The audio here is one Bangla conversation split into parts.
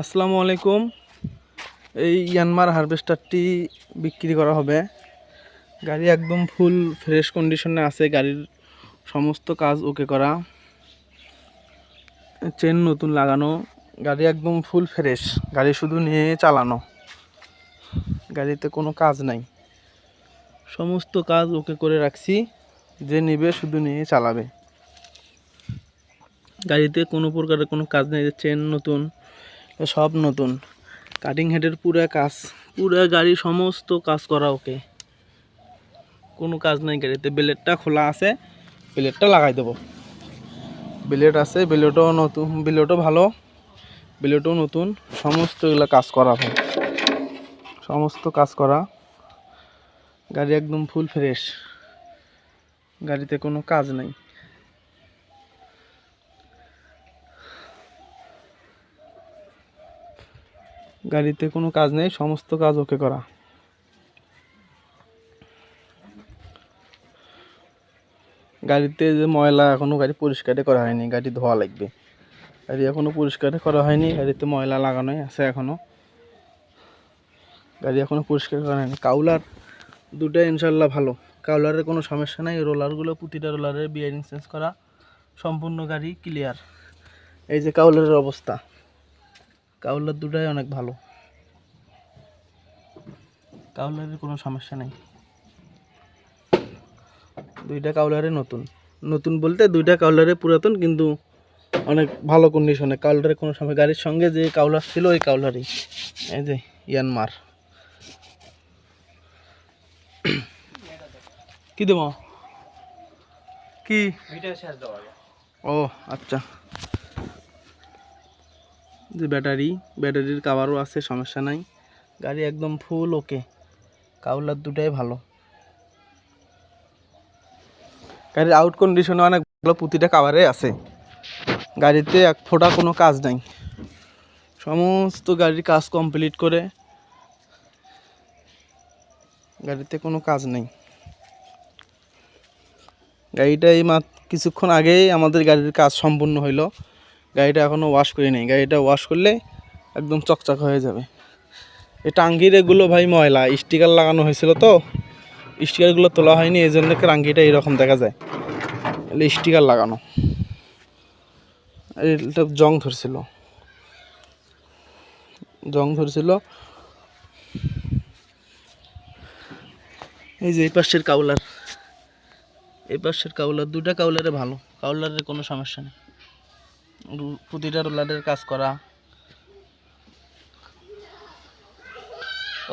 আসসালামু আলাইকুম। এই ইয়ানমার হারভেস্টারটি বিক্রি করা হবে। গাড়ি একদম ফুল ফ্রেশ কন্ডিশনে আছে। গাড়ির সমস্ত কাজ ওকে করা, চেন নতুন লাগানো, গাড়ি একদম ফুল ফ্রেশ। গাড়ি শুধু নিয়ে চালানো, গাড়িতে কোনো কাজ নাই। সমস্ত কাজ ওকে করে রাখছি, যে নেবে শুধু নিয়ে চালাবে। গাড়িতে কোনো প্রকারের কোনো কাজ নেই। চেন নতুন, সব নতুন। কাটিং হেডের পুরো কাজ, পুরো গাড়ি সমস্ত কাজ করা ওকে, কোনো কাজ নাই গাড়িতে। ব্লেডটা খোলা আছে, ব্লেডটা লাগাই দেবো। ব্লেড আছে, ব্লেডও নতুন, ব্লেডও ভালো, ব্লেডও নতুন। সমস্ত এগুলো কাজ করা হয়, সমস্ত কাজ করা। গাড়ি একদম ফুল ফ্রেশ, গাড়িতে কোনো কাজ নাই। গাড়িতে কোনো কাজ নেই, সমস্ত কাজ ওকে করা। গাড়িতে যে ময়লা, এখনো গাড়ি পরিষ্কার করা হয়নি, গাড়ি ধোয়া লাগবে। গাড়ি এখনো পরিষ্কার করা হয়নি, গাড়িতে ময়লা লাগানোই আছে এখনো, গাড়ি এখনো পরিষ্কার করা হয়নি। কাউলার দুটো ইনশাল্লাহ ভালো, কাউলারের কোনো সমস্যা নাই। রোলারগুলো প্রতিটা রোলারের বিয়ারিং চেঞ্জ করা, সম্পূর্ণ গাড়ি ক্লিয়ার। এই যে কাউলারের অবস্থা, কাউলার দুটাই অনেক ভালো, কাউলারের কোনো সমস্যা নেই। দুইটা কাউলারে নতুন, নতুন বলতে দুইটা কাউলারে পুরাতন, কিন্তু অনেক ভালো কন্ডিশনে। কাউলারের কোনো সময়, গাড়ির সঙ্গে যে কাউলার ছিল ওই কাউলারই। এই যে ইয়ানমার। কি দেব, কি ও আচ্ছা। যে ব্যাটারির কাভারও আছে, সমস্যা নাই। গাড়ি একদম ফুল ওকে, কাউলার দুটাই ভালো। গাড়ির আউট কন্ডিশনে অনেক ভালো, প্রতিটা কাভারে আছে। গাড়িতে এক ফোঁটা কোনো কাজ নাই, সমস্ত গাড়ির কাজ কমপ্লিট করে। গাড়িতে কোনো কাজ নেই। গাড়িটা এই কিছুক্ষণ আগেই আমাদের গাড়ির কাজ সম্পূর্ণ হইল। গাড়িটা এখনও ওয়াশ করি নাই, গাড়িটা ওয়াশ করলে একদম চকচক হয়ে যাবে। এই টাঙ্গির এগুলো ভাই ময়লা, স্টিকার লাগানো হয়েছিল তো, স্টিকারগুলো তোলা হয়নি, এই জন্য টাঙ্গিটা এইরকম দেখা যায়। স্টিকার লাগানো, এটা জং ধরছিল, জং ধরছিল। এই যে এই পাশের কাউলার, এই পাশের কাউলার, দুটা কাউলারে ভালো, কাউলারের কোনো সমস্যা নেই। প্রতিটা রোলারের কাজ করা,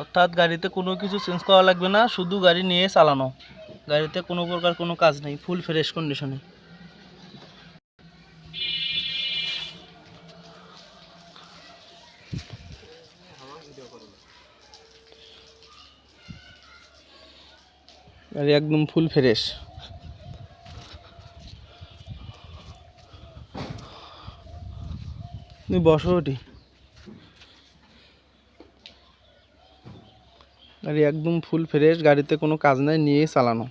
অর্থাৎ গাড়িতে কোনো কিছু চেঞ্জ করা লাগবে না, শুধু গাড়ি নিয়ে চালানো। গাড়িতে কোনো প্রকার কোনো কাজ নেই, ফুল ফ্রেশ কন্ডিশনে। গাড়ি একদম ফুল ফ্রেশ। তুমি বসো ওটি। গাড়ি একদম ফুল ফ্রেশ, গাড়িতে কোনো কাজ নাই, নিয়ে চালানো।